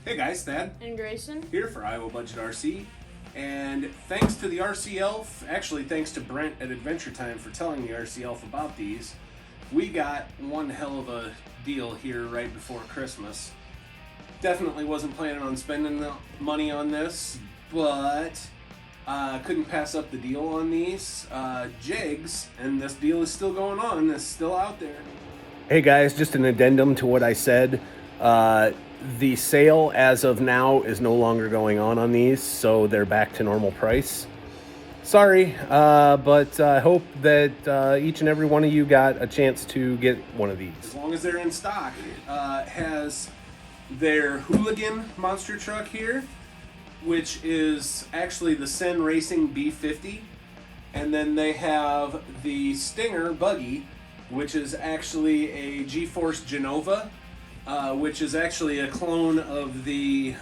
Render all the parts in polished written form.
Hey guys, Thad and Grayson here for Iowa Budget RC, and thanks to the RC Elf, actually thanks to Brent at Adventure Time for telling the RC Elf about these, we got one hell of a deal here right before Christmas. Definitely wasn't planning on spending the money on this, but couldn't pass up the deal on these. Jegs, and this deal is still going on, it's still out there. Hey guys, just an addendum to what I said. The sale as of now is no longer going on these, so they're back to normal price. Sorry, but I hope that each and every one of you got a chance to get one of these. As long as they're in stock. Has their Hooligan monster truck here, which is actually the Sen Racing B50. And then they have the Stinger Buggy, which is actually a G-Force Genova, which is actually a clone of the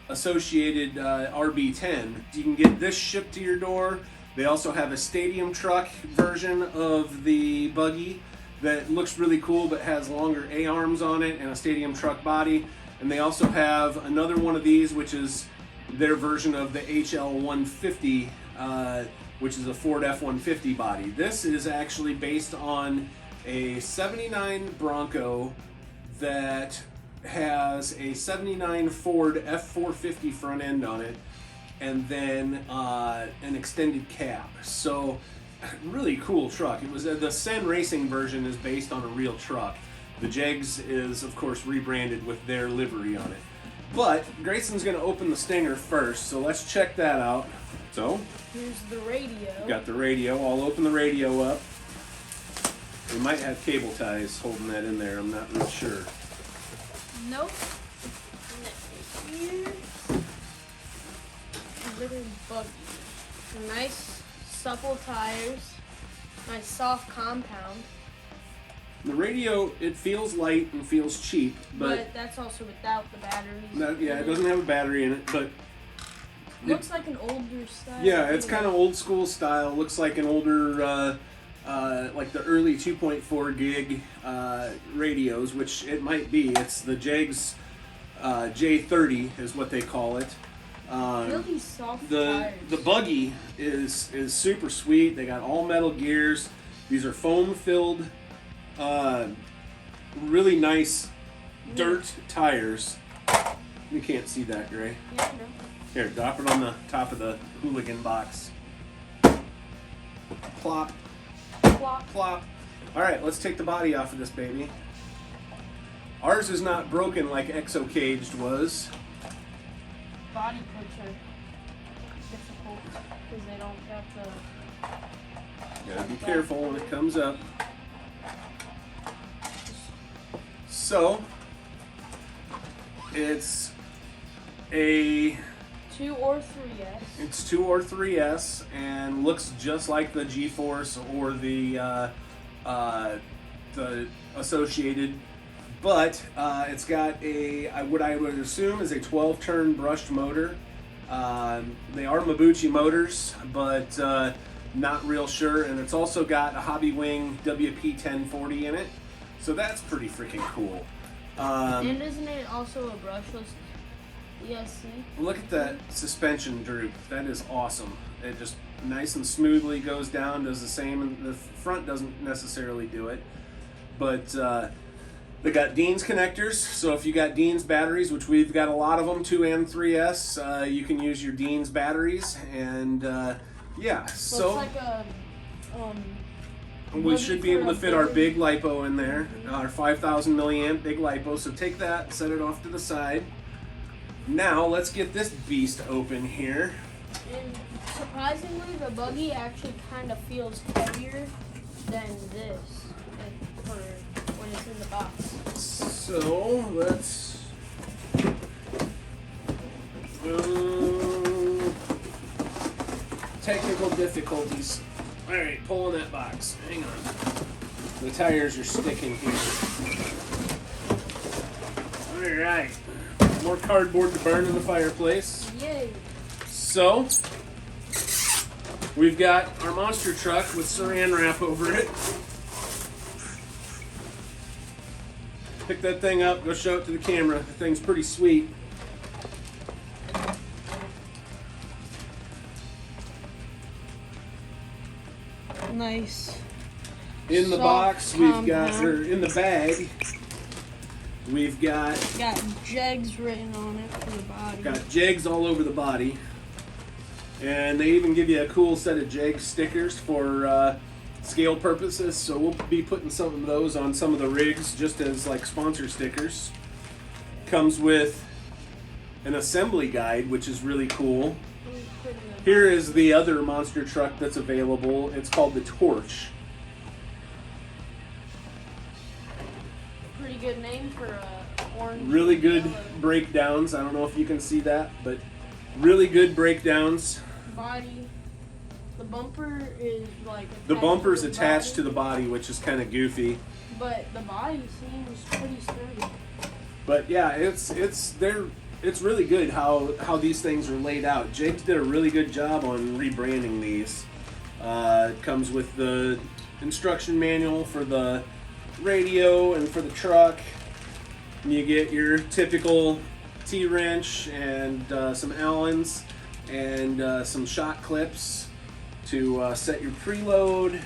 associated RB10. You can get this shipped to your door. They also have a stadium truck version of the Buggy that looks really cool but has longer A-arms on it and a stadium truck body. And they also have another one of these, which is their version of the HL150, which is a Ford F-150 body. This is actually based on a 79 Bronco that has a 79 Ford F450 front end on it, and then an extended cab. So really cool truck. It was the Sen Racing version is based on a real truck. The Jegs is of course rebranded with their livery on it. But Grayson's gonna open the Stinger first, so let's check that out. So here's the radio. Got the radio. I'll open the radio up. We might have cable ties holding that in there. I'm not real sure. Nope. Here. Little Buggy. Nice supple tires. Nice soft compound. The radio, it feels light and feels cheap, but that's also without the batteries. Yeah, it doesn't have a battery in it, but looks like an older style. Yeah, it's kind of old school style. Looks like an older, like the early 2.4 gig radios, which it might be. It's the Jegs J30 is what they call it. Really soft tires. The Buggy is super sweet. They got all metal gears. These are foam filled, really nice dirt tires. You can't see that, Gray. Yeah, no. Here, drop it on the top of the Hooligan box. Plop. Plop. Plop. All right, let's take the body off of this baby. Ours is not broken like Exo Caged was. Body parts are difficult because they don't have the... Gotta be careful when it comes up. So, it's a... 2 or 3S. It's 2 or 3S and looks just like the G-Force or the associated, but it's got a what I would assume is a 12-turn brushed motor. They are Mabuchi motors, but not real sure. And it's also got a Hobby Wing WP1040 in it, so that's pretty freaking cool. And isn't it also a brushless ESC? Look at that suspension droop. That is awesome. It just nice and smoothly goes down, does the same, and the front doesn't necessarily do it. But they got Dean's connectors, so if you got Dean's batteries, which we've got a lot of them, 2 and 3S, you can use your Dean's batteries, and yeah, so it's like a we should be able to fit our big LiPo in there, our 5,000 milliamp big LiPo, so take that, set it off to the side. Now, let's get this beast open here. And surprisingly, the Buggy actually kind of feels heavier than this for when it's in the box. So, let's... technical difficulties. Alright, pulling that box. Hang on. The tires are sticking here. Alright. More cardboard to burn in the fireplace. Yay! So, we've got our monster truck with saran wrap over it. Pick that thing up, go show it to the camera. The thing's pretty sweet. nice. In the soft box, we've got, compound. or in the bag, we've got Jegs written on it for the body. Jegs all over the body. And they even give you a cool set of Jegs stickers for scale purposes. So we'll be putting some of those on some of the rigs just as like sponsor stickers. Comes with an assembly guide, which is really cool. Here is the other monster truck that's available. It's called the Torch. Pretty good name for a orange. Really good yellow. breakdowns. I don't know if you can see that, but really good breakdowns. Body. The bumper is like The bumper's the attached body, to the body, which is kind of goofy. but the body seems pretty sturdy. But yeah, it's really good how these things are laid out. Jegs did a really good job on rebranding these. It comes with the instruction manual for the radio and for the truck. You get your typical T-wrench and some Allens and some shot clips to set your preload.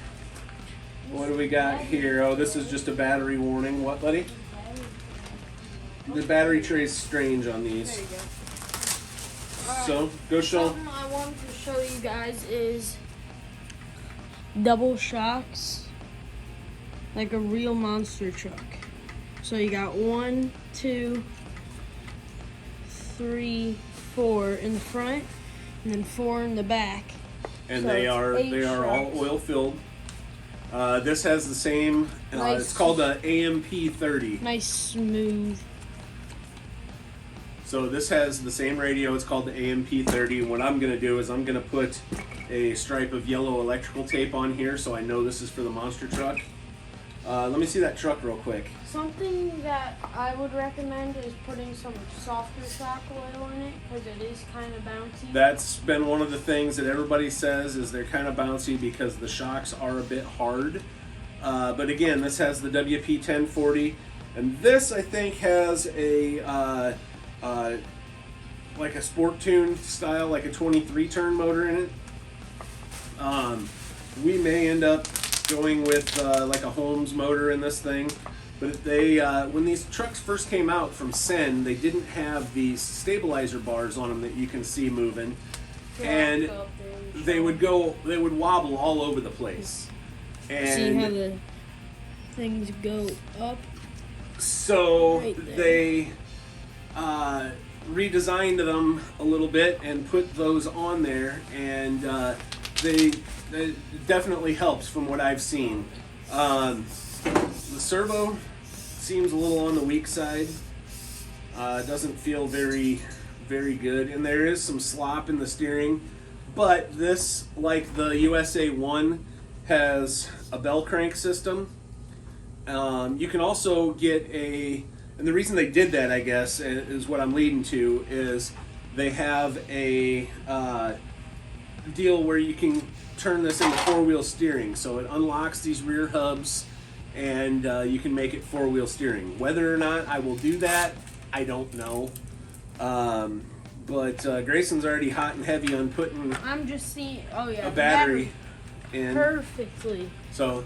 What do we got here? Oh, this is just a battery warning. What, buddy? The battery tray is strange on There these. you go. So, go show. Something I wanted to show you guys is double shocks, like a real monster truck. So you got 1, 2, 3, 4 in the front, and then 4 in the back. And So they it's are 8 all shocks. oil filled. This has the same. Nice. It's called a AMP30. Nice smooth. So this has the same radio. It's called the AMP30. What I'm going to do is I'm going to put a stripe of yellow electrical tape on here so I know this is for the monster truck. Let me see that truck real quick. Something that I would recommend is putting some softer shock oil in it because it is kind of bouncy. That's been one of the things that everybody says is they're kind of bouncy because the shocks are a bit hard. But again, this has the WP1040, and this I think has a like a sport tune style, like a 23 turn motor in it. We may end up going with like a Holmes motor in this thing. But they, when these trucks first came out from Sen, they didn't have these stabilizer bars on them that you can see moving, and they would wobble all over the place. And see how the things go up? so Right there. they redesigned them a little bit and put those on there, and it definitely helps from what I've seen. The servo seems a little on the weak side. Doesn't feel very, very good, and there is some slop in the steering. But this, like the USA 1, has a bell crank system. You can also get and the reason they did that, I guess, is what I'm leading to, is they have a deal where you can turn this into four-wheel steering. So it unlocks these rear hubs, and you can make it four-wheel steering. Whether or not I will do that, I don't know. But Grayson's already hot and heavy on putting I'm just seeing. Oh yeah, a the battery in. perfectly. So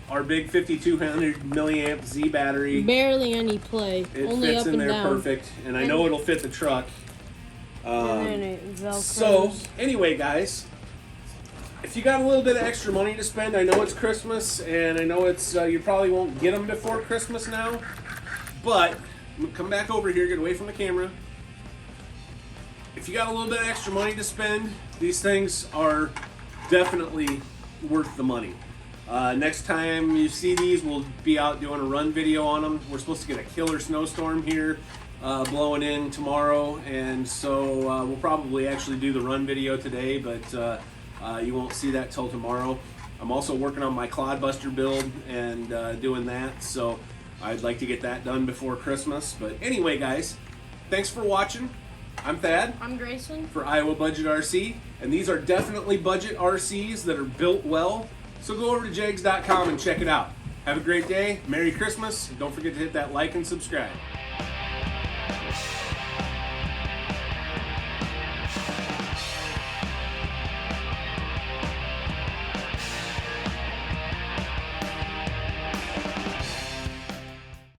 our big 5200 milliamp Z battery, Barely any play. it Only fits up in and there down. perfect, and I know it'll fit the truck. And then it velcros. So anyway, guys, if you got a little bit of extra money to spend, I know it's Christmas, and I know it's you probably won't get them before Christmas now, but come back over here, get away from the camera. If you got a little bit of extra money to spend, these things are definitely worth the money. Next time you see these, we'll be out doing a run video on them. We're supposed to get a killer snowstorm here blowing in tomorrow, and so we'll probably actually do the run video today, but you won't see that till tomorrow. I'm also working on my Clodbuster build and doing that, so I'd like to get that done before Christmas. But anyway, guys, thanks for watching. I'm Thad I'm Grayson. for Iowa Budget RC, and these are definitely budget RCs that are built well. So go over to jegs.com and check it out. Have a great day. Merry Christmas. Don't forget to hit that like and subscribe.